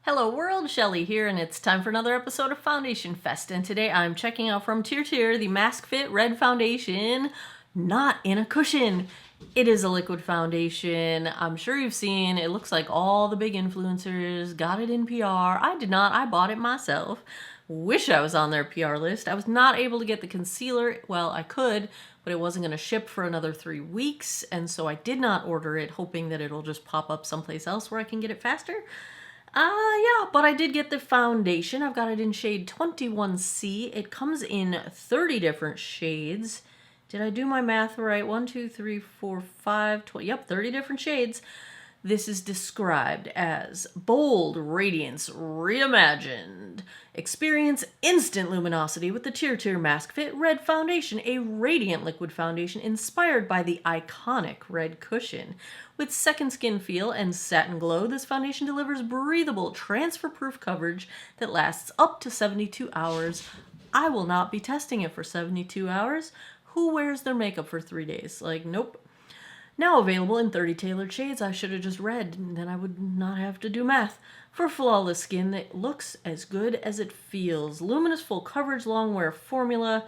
Hello world, Shelly here, and it's time for another episode of Foundation Fest, and today I'm checking out from TirTir the Mask Fit Red Foundation, not in a cushion. It is a liquid foundation. I'm sure you've seen, it looks like all the big influencers got it in PR. I did not, I bought it myself. Wish I was on their PR list. I was not able to get the concealer. Well, I could, but it wasn't going to ship for another 3 weeks, and so I did not order it, hoping that it'll just pop up someplace else where I can get it faster. Yeah, but I did get the foundation. I've got it in shade 21C. It comes in 30 different shades. Did I do my math right? 1, 2, 3, 4, 5, 20. Yep, 30 different shades. This is described as bold radiance reimagined. Experience instant luminosity with the TirTir Mask Fit Red Foundation, a radiant liquid foundation inspired by the iconic red cushion. With second skin feel and satin glow, this foundation delivers breathable, transfer-proof coverage that lasts up to 72 hours. I will not be testing it for 72 hours. Who wears their makeup for 3 days? Like, nope. Now available in 30 tailored shades. I should have just read, and then I would not have to do math. For flawless skin that looks as good as it feels. Luminous full coverage long wear formula.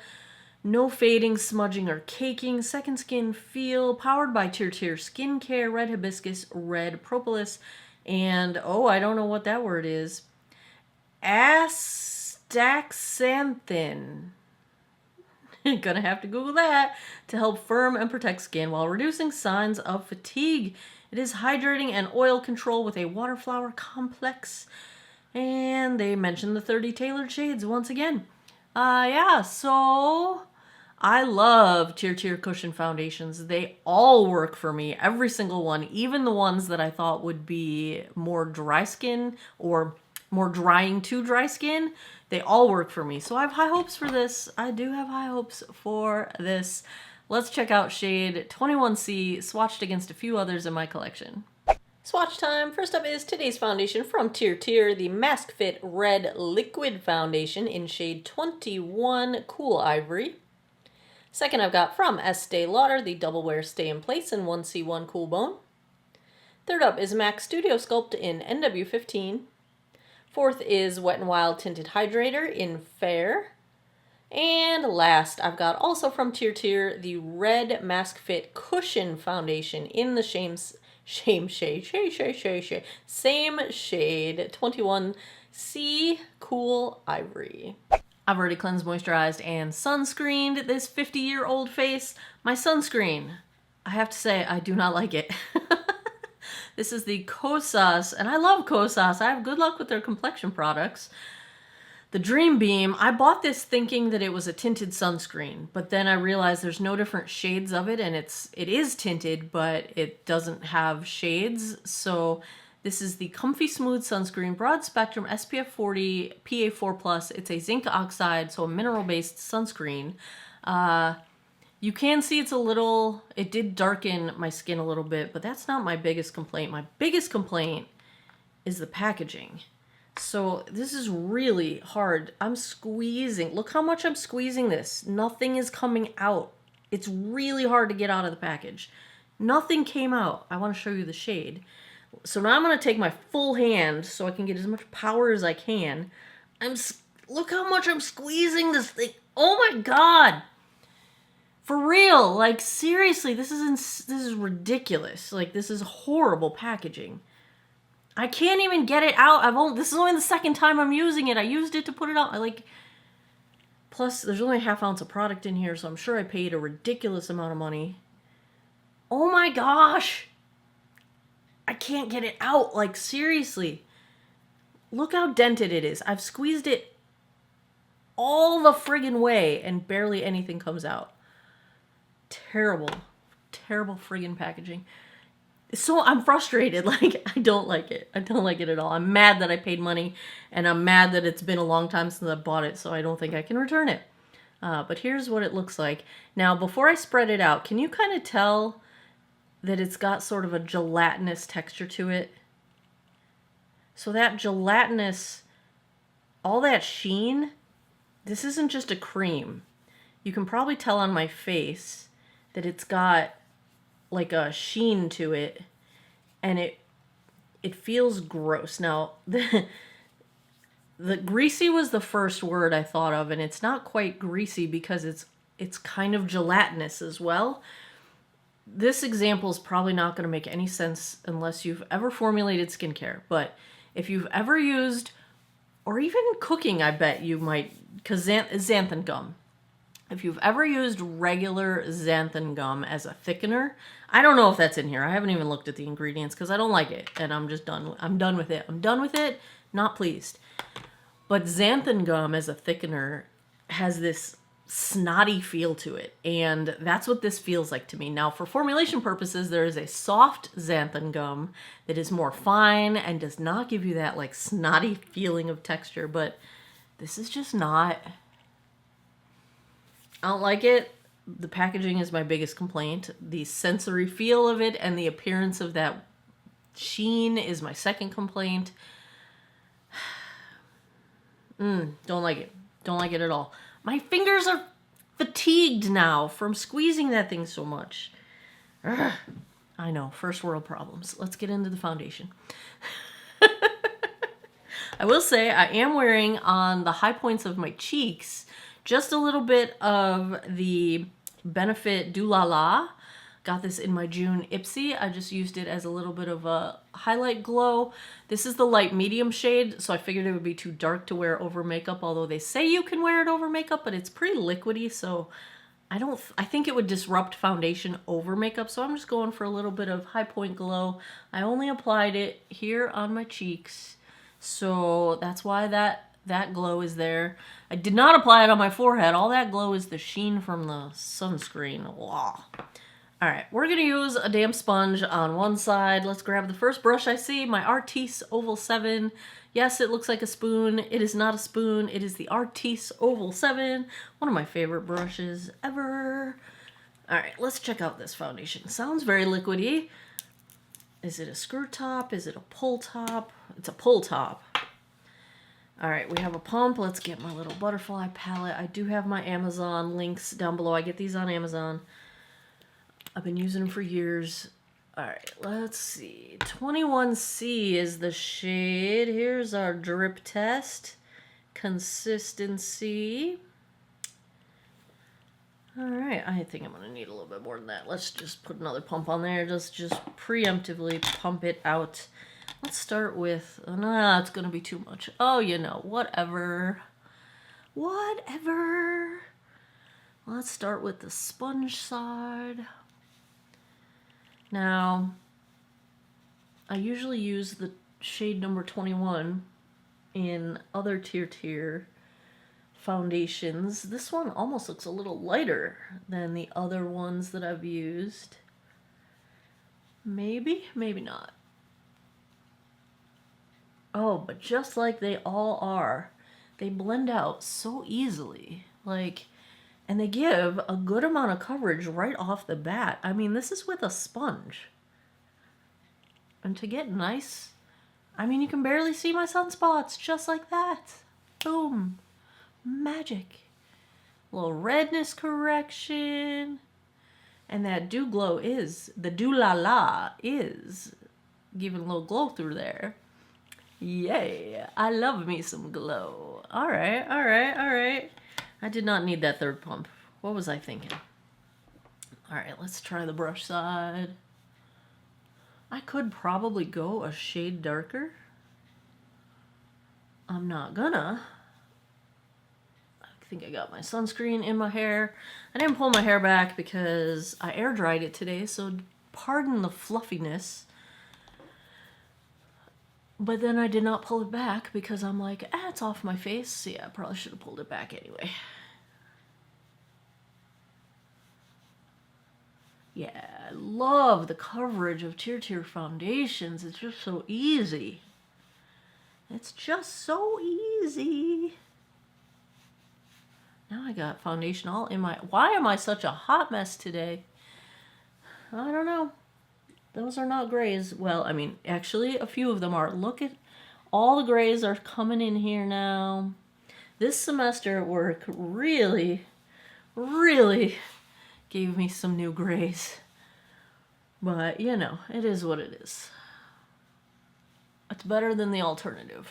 No fading, smudging, or caking. Second skin feel. Powered by TirTir Skincare, red hibiscus, red propolis, and oh, I don't know what that word is. Astaxanthin. Gonna have to Google that to help firm and protect skin while reducing signs of fatigue. It is hydrating and oil control with a water flower complex. And they mentioned the 30 tailored shades once again. Yeah, so I love TirTir cushion foundations. They all work for me, every single one, even the ones that I thought would be more dry skin or more drying to dry skin. They all work for me. So I have high hopes for this. I do have high hopes for this. Let's check out shade 21C, swatched against a few others in my collection. Swatch time. First up is today's foundation from TirTir, the Mask Fit Red Liquid Foundation in shade 21 Cool Ivory. Second, I've got from Estee Lauder, the Double Wear Stay in Place in 1C1 Cool Bone. Third up is MAC Studio Sculpt in NW15. Fourth is Wet n Wild Tinted Hydrator in Fair. And last, I've got also from TirTir the Red Mask Fit Cushion Foundation in the same shade 21C Cool Ivory. I've already cleansed, moisturized, and sunscreened this 50-year-old face. My sunscreen, I have to say, I do not like it. This is the Kosas, and I love Kosas. I have good luck with their complexion products. The Dream Beam, I bought this thinking that it was a tinted sunscreen, but then I realized there's no different shades of it, and it is tinted, but it doesn't have shades. So this is the Comfy Smooth Sunscreen, broad spectrum, SPF 40, PA4+. It's a zinc oxide, so a mineral-based sunscreen. You can see it's a little, it did darken my skin a little bit, but that's not my biggest complaint. My biggest complaint is the packaging. So this is really hard. I'm squeezing. Look how much I'm squeezing this. Nothing is coming out. It's really hard to get out of the package. Nothing came out. I want to show you the shade. So now I'm going to take my full hand so I can get as much power as I can. Look how much I'm squeezing this thing. Oh my God. For real, like seriously, this is ridiculous. Like this is horrible packaging. I can't even get it out. This is only the second time I'm using it. I used it to put it out. Plus there's only a half ounce of product in here, so I'm sure I paid a ridiculous amount of money. Oh my gosh. I can't get it out. Like seriously. Look how dented it is. I've squeezed it all the friggin' way and barely anything comes out. Terrible friggin' packaging. So I'm frustrated. Like, I don't like it. I don't like it at all. I'm mad that I paid money, and I'm mad that it's been a long time since I bought it, so I don't think I can return it. But here's what it looks like. Now, before I spread it out, can you kind of tell that it's got sort of a gelatinous texture to it? So that gelatinous, all that sheen, this isn't just a cream. You can probably tell on my face that it's got like a sheen to it, and it feels gross. Now, the greasy was the first word I thought of, and it's not quite greasy because it's kind of gelatinous as well. This example is probably not going to make any sense unless you've ever formulated skincare, but if you've ever used, or even cooking, I bet you might, because xanthan gum. If you've ever used regular xanthan gum as a thickener, I don't know if that's in here. I haven't even looked at the ingredients because I don't like it, and I'm just done. I'm done with it. I'm done with it. Not pleased. But xanthan gum as a thickener has this snotty feel to it, and that's what this feels like to me. Now, for formulation purposes, there is a soft xanthan gum that is more fine and does not give you that like snotty feeling of texture, but this is just not... I don't like it. The packaging is my biggest complaint. The sensory feel of it and the appearance of that sheen is my second complaint. Don't like it. Don't like it at all. My fingers are fatigued now from squeezing that thing so much. Ugh. I know, first world problems. Let's get into the foundation. I will say I am wearing on the high points of my cheeks just a little bit of the Benefit Do La La. Got this in my June Ipsy. I just used it as a little bit of a highlight glow. This is the light medium shade, so I figured it would be too dark to wear over makeup, although they say you can wear it over makeup, but it's pretty liquidy, so I think it would disrupt foundation over makeup, so I'm just going for a little bit of high point glow. I only applied it here on my cheeks, so that's why that glow is there. I did not apply it on my forehead. All that glow is the sheen from the sunscreen. Wow. All right, we're gonna use a damp sponge on one side. Let's grab the first brush I see, my Artis Oval 7. Yes, it looks like a spoon. It is not a spoon. It is the Artis Oval 7, one of my favorite brushes ever. All right, let's check out this foundation. Sounds very liquidy. Is it a screw top? Is it a pull top? It's a pull top. All right, we have a pump. Let's get my little butterfly palette. I do have my Amazon links down below. I get these on Amazon. I've been using them for years. All right, let's see. 21C is the shade. Here's our drip test. Consistency. All right, I think I'm gonna need a little bit more than that. Let's just put another pump on there. Just preemptively pump it out. Let's start with, nah, it's gonna be too much. Oh, you know, whatever. Whatever. Let's start with the sponge side. Now, I usually use the shade number 21 in other TirTir foundations. This one almost looks a little lighter than the other ones that I've used. Maybe, maybe not. Oh, but just like they all are, they blend out so easily. Like, and they give a good amount of coverage right off the bat. I mean, this is with a sponge. And to get nice, I mean, you can barely see my sunspots, just like that. Boom. Magic. A little redness correction. And that dew glow is, the Do La La is giving a little glow through there. Yay. I love me some glow. All right, all right, all right. I did not need that third pump. What was I thinking? All right, let's try the brush side. I could probably go a shade darker. I'm not gonna. I think I got my sunscreen in my hair. I didn't pull my hair back because I air dried it today, so pardon the fluffiness. But then I did not pull it back because I'm like, it's off my face. So yeah, I probably should have pulled it back anyway. Yeah, I love the coverage of TirTir foundations. It's just so easy. It's just so easy. Now I got foundation all in my... Why am I such a hot mess today? I don't know. Those are not grays. Well, I mean, actually, a few of them are. Look at all the grays are coming in here now. This semester at work really, really gave me some new grays. But, you know, it is what it is. It's better than the alternative.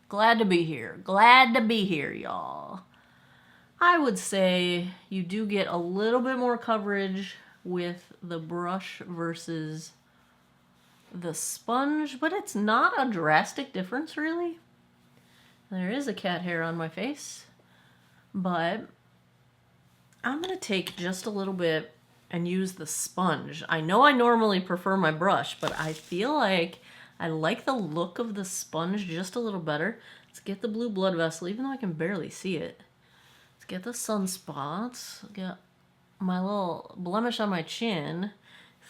Glad to be here. Glad to be here, y'all. I would say you do get a little bit more coverage with the brush versus the sponge, but it's not a drastic difference, really. There is a cat hair on my face, but I'm going to take just a little bit and use the sponge. I know I normally prefer my brush, but I feel like I like the look of the sponge just a little better. Let's get the blue blood vessel, even though I can barely see it. Let's get the sunspots. Get my little blemish on my chin.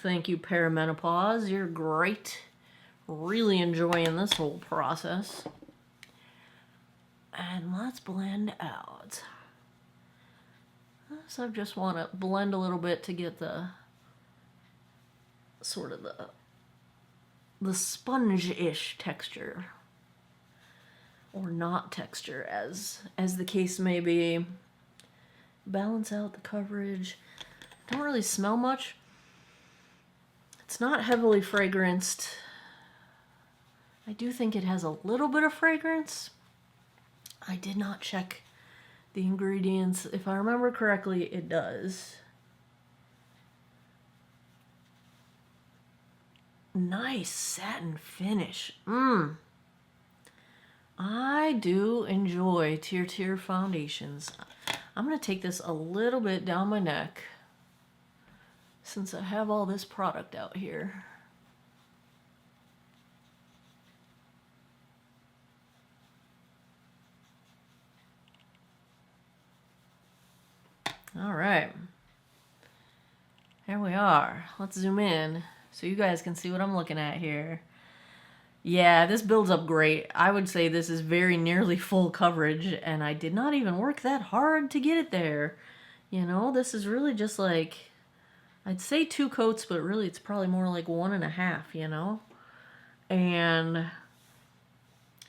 Thank you, perimenopause. You're great. Really enjoying this whole process. And let's blend out. So I just want to blend a little bit to get the sort of the sponge-ish texture. Or not texture, as the case may be. Balance out the coverage. Don't really smell much. It's not heavily fragranced. I do think it has a little bit of fragrance. I did not check the ingredients. If I remember correctly, it does. Nice satin finish. I do enjoy TirTir foundations. I'm going to take this a little bit down my neck since I have all this product out here. All right. Here we are. Let's zoom in so you guys can see what I'm looking at here. Yeah, this builds up great. I would say this is very nearly full coverage, and I did not even work that hard to get it there. You know, this is really just like, I'd say 2 coats, but really it's probably more like 1.5, you know? And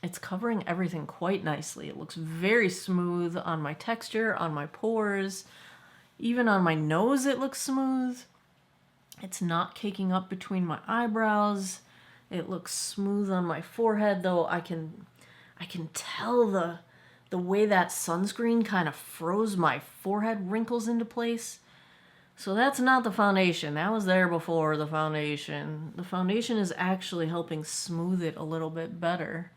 it's covering everything quite nicely. It looks very smooth on my texture, on my pores. Even on my nose it looks smooth. It's not caking up between my eyebrows. It looks smooth on my forehead, though I can tell the way that sunscreen kind of froze my forehead wrinkles into place. So that's not the foundation. That was there before the foundation. The foundation is actually helping smooth it a little bit better.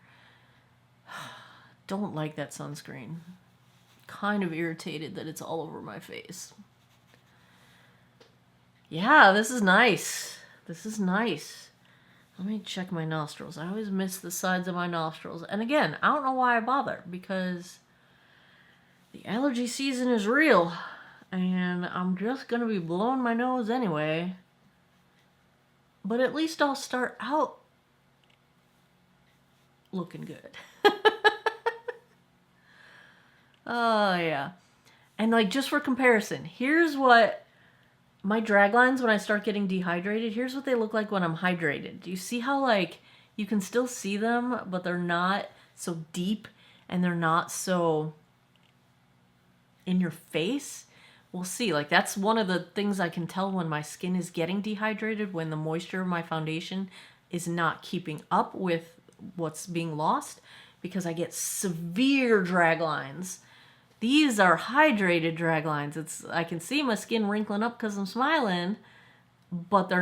Don't like that sunscreen. Kind of irritated that it's all over my face. Yeah, this is nice. This is nice. Let me check my nostrils. I always miss the sides of my nostrils. And again, I don't know why I bother, because the allergy season is real. And I'm just going to be blowing my nose anyway. But at least I'll start out looking good. Oh, yeah. And like, just for comparison, here's what my drag lines, when I start getting dehydrated, here's what they look like when I'm hydrated. Do you see how, like, you can still see them, but they're not so deep and they're not so in your face? We'll see. Like, that's one of the things I can tell when my skin is getting dehydrated, when the moisture of my foundation is not keeping up with what's being lost, because I get severe drag lines. These are hydrated drag lines. I can see my skin wrinkling up because I'm smiling, but they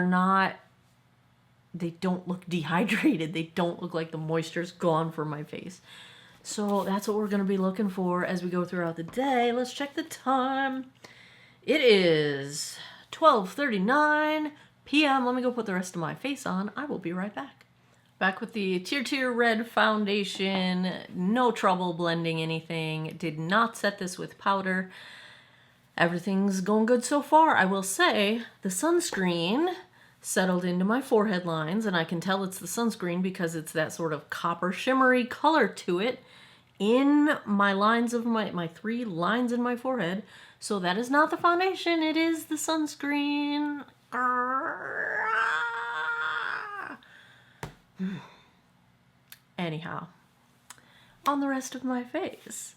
don't look dehydrated. They don't look like the moisture's gone from my face. So that's what we're going to be looking for as we go throughout the day. Let's check the time. It is 12:39 p.m. Let me go put the rest of my face on. I will be right back. Back with the TirTir Red Foundation. No trouble blending anything. Did not set this with powder. Everything's going good so far. I will say the sunscreen settled into my forehead lines, and I can tell it's the sunscreen because it's that sort of copper shimmery color to it in my lines of my 3 lines in my forehead. So that is not the foundation. It is the sunscreen. Anyhow, on the rest of my face,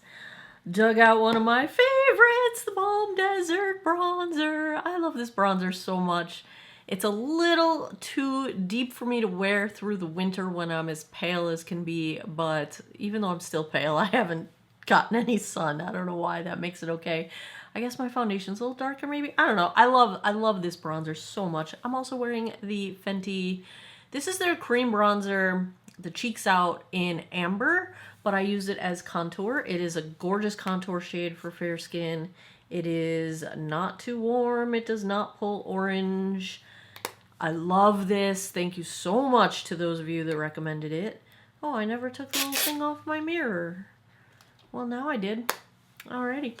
dug out one of my favorites, the Balm Desert bronzer. I love this bronzer so much. It's a little too deep for me to wear through the winter when I'm as pale as can be, but even though I'm still pale, I haven't gotten any sun. I don't know why that makes it okay. I guess my foundation's a little darker maybe. I don't know. I love this bronzer so much. I'm also wearing the Fenty. This is their cream bronzer, the Cheeks Out in Amber, but I use it as contour. It is a gorgeous contour shade for fair skin. It is not too warm. It does not pull orange. I love this. Thank you so much to those of you that recommended it. Oh, I never took the little thing off my mirror. Well, now I did. Alrighty.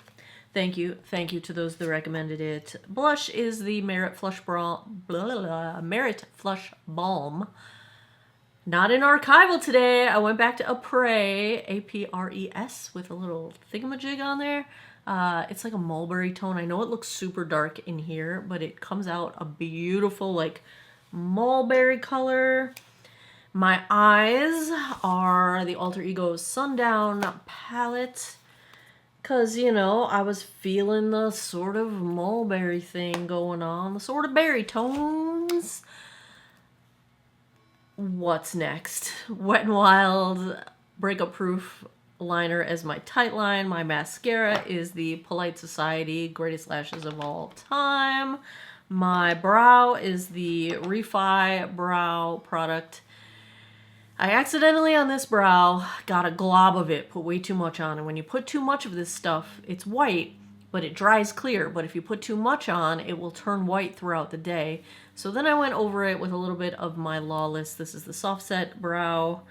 Thank you. Thank you to those that recommended it. Blush is the Merit Flush Balm. Not in archival today. I went back to Apres, A-P-R-E-S, with a little thingamajig on there. It's like a mulberry tone. I know it looks super dark in here, but it comes out a beautiful, like, mulberry color. My eyes are the Alter Ego Sundown palette. Because, you know, I was feeling the sort of mulberry thing going on. The sort of berry tones. What's next? Wet n Wild Breakup Proof liner as my tight line. My mascara is the Polite Society Greatest Lashes of All Time. My brow is the Refi Brow product. I accidentally on this brow got a glob of it, put way too much on. And when you put too much of this stuff, it's white, but it dries clear. But if you put too much on, it will turn white throughout the day. So then I went over it with a little bit of my Lawless. This is the Soft Set Brow.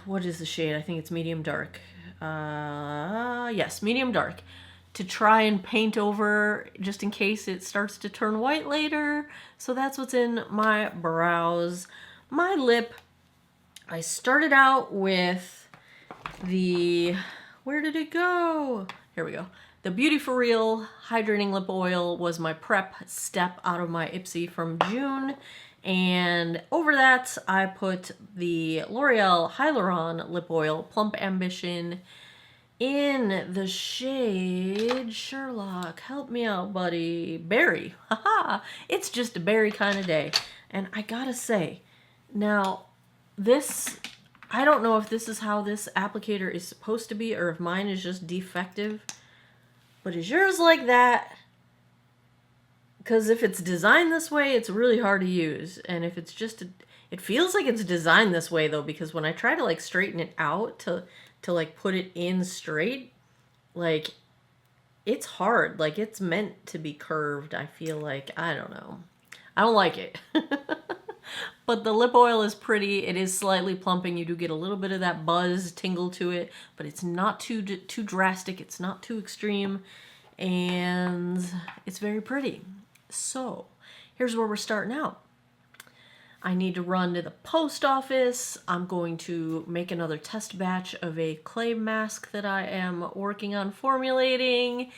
What is the shade? I think it's medium dark. Yes, medium dark. To try and paint over just in case it starts to turn white later. So that's what's in my brows. My lip, I started out with the, where did it go? Here we go. The Beauty For Real Hydrating Lip Oil was my prep step out of my Ipsy from June. And over that, I put the L'Oreal Hyaluron Lip Oil Plump Ambition in the shade Sherlock. Help me out, buddy. Berry. Haha. It's just a berry kind of day. And I gotta say, now, this, I don't know if this is how this applicator is supposed to be or if mine is just defective. But is yours like that? Because if it's designed this way, it's really hard to use. And if it's just, it feels like it's designed this way though, because when I try to like straighten it out to like put it in straight, like it's hard. Like it's meant to be curved. I feel like, I don't know. I don't like it. But the lip oil is pretty. It is slightly plumping. You do get a little bit of that buzz tingle to it, but it's not too drastic. It's not too extreme, and it's very pretty. So here's where we're starting out. I need to run to the post office. I'm going to make another test batch of a clay mask that I am working on formulating.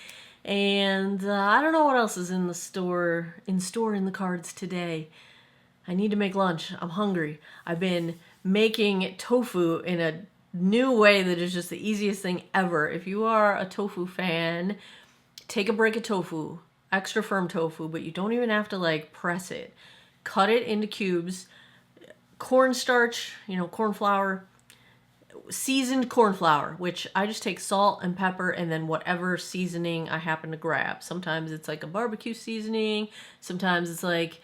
And I don't know what else is in the store in the cards today. I need to make lunch. I'm hungry. I've been making tofu in a new way that is just the easiest thing ever. If you are a tofu fan, take a break of tofu, extra firm tofu, but you don't even have to like press it. Cut it into cubes. Cornstarch, you know, corn flour, seasoned corn flour, which I just take salt and pepper and then whatever seasoning I happen to grab. Sometimes it's like a barbecue seasoning. Sometimes it's like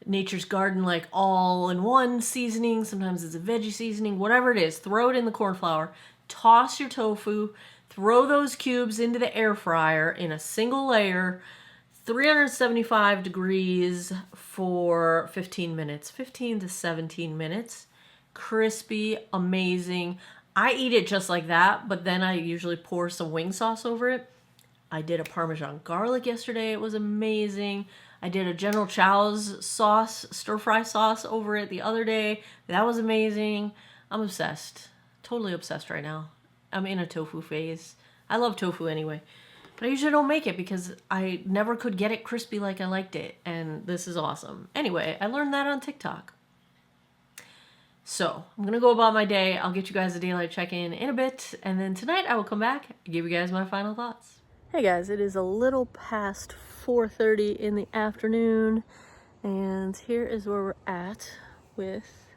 Nature's Garden, like all-in-one seasoning. Sometimes it's a veggie seasoning. Whatever it is, throw it in the corn flour. Toss your tofu. Throw those cubes into the air fryer in a single layer. 375 degrees for 15 minutes. 15 to 17 minutes. Crispy, amazing. I eat it just like that, but then I usually pour some wing sauce over it. I did a Parmesan garlic yesterday. It was amazing. I did a General Chow's sauce, stir-fry sauce over it the other day. That was amazing. I'm obsessed. Totally obsessed right now. I'm in a tofu phase. I love tofu anyway. But I usually don't make it because I never could get it crispy like I liked it. And this is awesome. Anyway, I learned that on TikTok. So, I'm going to go about my day. I'll get you guys a daylight check-in in a bit. And then tonight I will come back and give you guys my final thoughts. Hey guys, it is a little past 4:30 in the afternoon. And here is where we're at with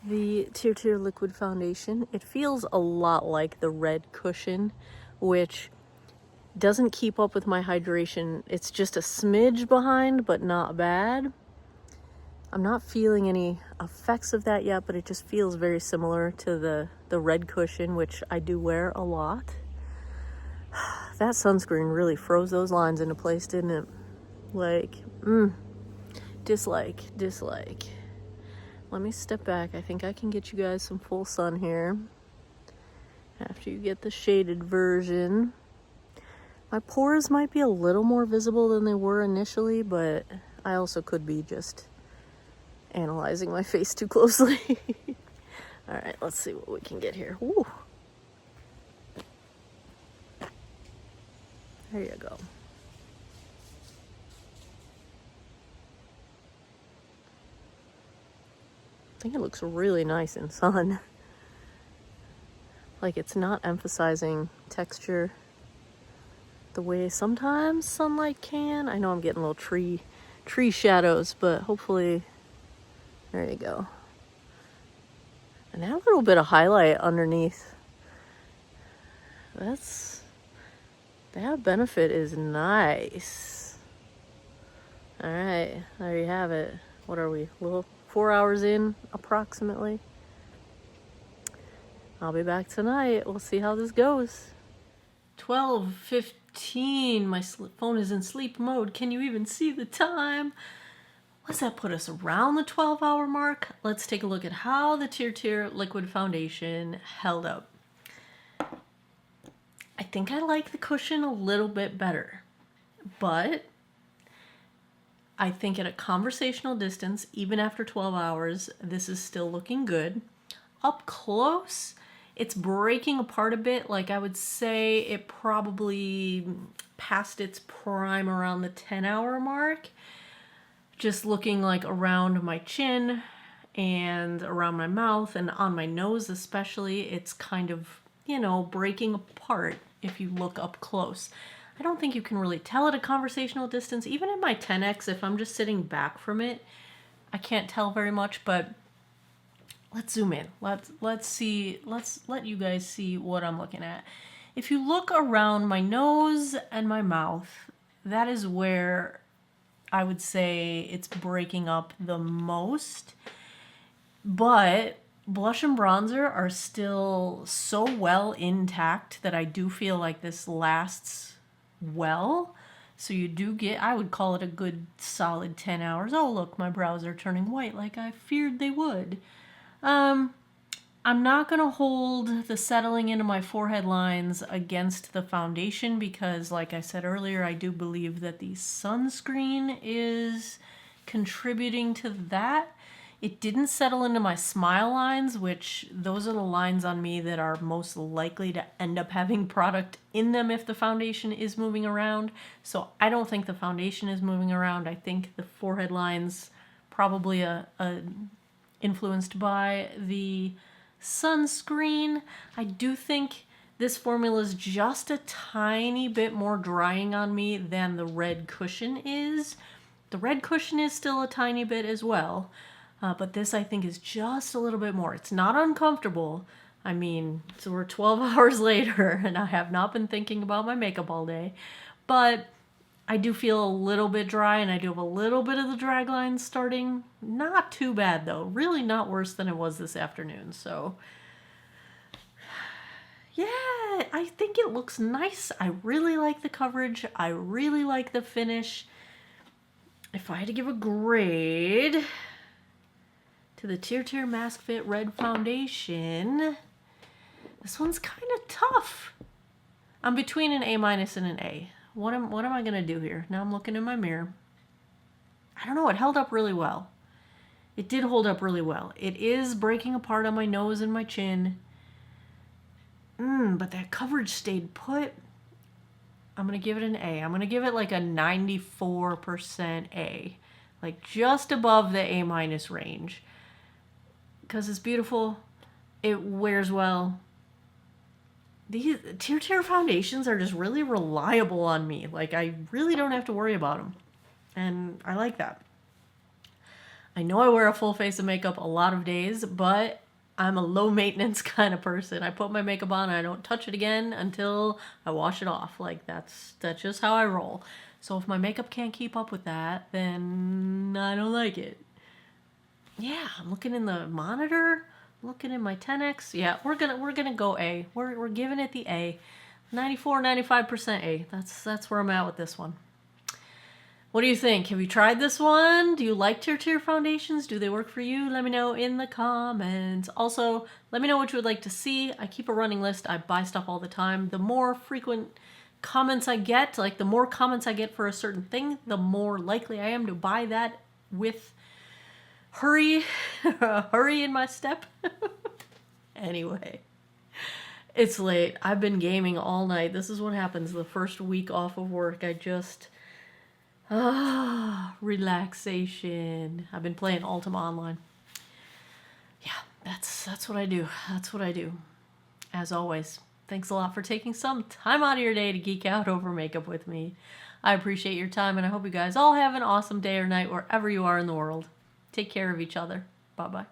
the TirTir liquid foundation. It feels a lot like the red cushion, which doesn't keep up with my hydration. It's just a smidge behind, but not bad. I'm not feeling any effects of that yet, but it just feels very similar to the red cushion, which I do wear a lot. That sunscreen really froze those lines into place, didn't it? Like, dislike. Let me step back. I think I can get you guys some full sun here after you get the shaded version. My pores might be a little more visible than they were initially, but I also could be just analyzing my face too closely. All right, let's see what we can get here. Ooh. There you go. I think it looks really nice in sun. Like, it's not emphasizing texture the way sometimes sunlight can. I know I'm getting little tree shadows, but hopefully, there you go. And that little bit of highlight underneath, that benefit is nice. All right, there you have it. What are we, a little 4 hours in approximately? I'll be back tonight. We'll see how this goes. 12:15. My phone is in sleep mode. Can you even see the time? What's that put us around the 12-hour mark? Let's take a look at how the TirTir liquid foundation held up. I think I like the cushion a little bit better, but I think at a conversational distance, even after 12 hours, this is still looking good. Up close, it's breaking apart a bit. Like, I would say it probably passed its prime around the 10-hour mark. Just looking like around my chin and around my mouth and on my nose especially, it's kind of, you know, breaking apart if you look up close. I don't think you can really tell at a conversational distance. Even in my 10X, if I'm just sitting back from it, I can't tell very much, but let's zoom in. Let's see, let's let you guys see what I'm looking at. If you look around my nose and my mouth, that is where I would say it's breaking up the most. But blush and bronzer are still so well intact that I do feel like this lasts well. So you do get, I would call it a good solid 10 hours. Oh, look, my brows are turning white like I feared they would. I'm not going to hold the settling into my forehead lines against the foundation because, like I said earlier, I do believe that the sunscreen is contributing to that. It didn't settle into my smile lines, which those are the lines on me that are most likely to end up having product in them if the foundation is moving around. So I don't think the foundation is moving around. I think the forehead lines probably influenced by the sunscreen. I do think this formula is just a tiny bit more drying on me than the red cushion is. The red cushion is still a tiny bit as well, but this I think is just a little bit more. It's not uncomfortable. I mean, so we're 12 hours later and I have not been thinking about my makeup all day, but I do feel a little bit dry and I do have a little bit of the drag lines starting. Not too bad though. Really not worse than it was this afternoon. So yeah, I think it looks nice. I really like the coverage. I really like the finish. If I had to give a grade to the TirTir Mask Fit Red Foundation, this one's kind of tough. I'm between an A- and an A. What am I going to do here? Now I'm looking in my mirror. I don't know. It held up really well. It did hold up really well. It is breaking apart on my nose and my chin. But that coverage stayed put. I'm going to give it an A. I'm going to give it like a 94% A. Like just above the A- range. Because it's beautiful. It wears well. These TirTir foundations are just really reliable on me. Like, I really don't have to worry about them. And I like that. I know I wear a full face of makeup a lot of days, but I'm a low maintenance kind of person. I put my makeup on and I don't touch it again until I wash it off. Like that's just how I roll. So if my makeup can't keep up with that, then I don't like it. Yeah, I'm looking in the monitor, looking in my 10X. Yeah, we're gonna go A. We're giving it the A. 94-95% A. That's where I'm at with this one. What do you think? Have you tried this one? Do you like TirTir foundations? Do they work for you? Let me know in the comments. Also, let me know what you would like to see. I keep a running list. I buy stuff all the time. The more frequent comments I get, like the more comments I get for a certain thing, the more likely I am to buy that with hurry in my step. Anyway, it's late. I've been gaming all night. This is what happens the first week off of work. I just... relaxation. I've been playing Ultima Online. Yeah, that's what I do. That's what I do. As always, thanks a lot for taking some time out of your day to geek out over makeup with me. I appreciate your time, and I hope you guys all have an awesome day or night wherever you are in the world. Take care of each other. Bye-bye.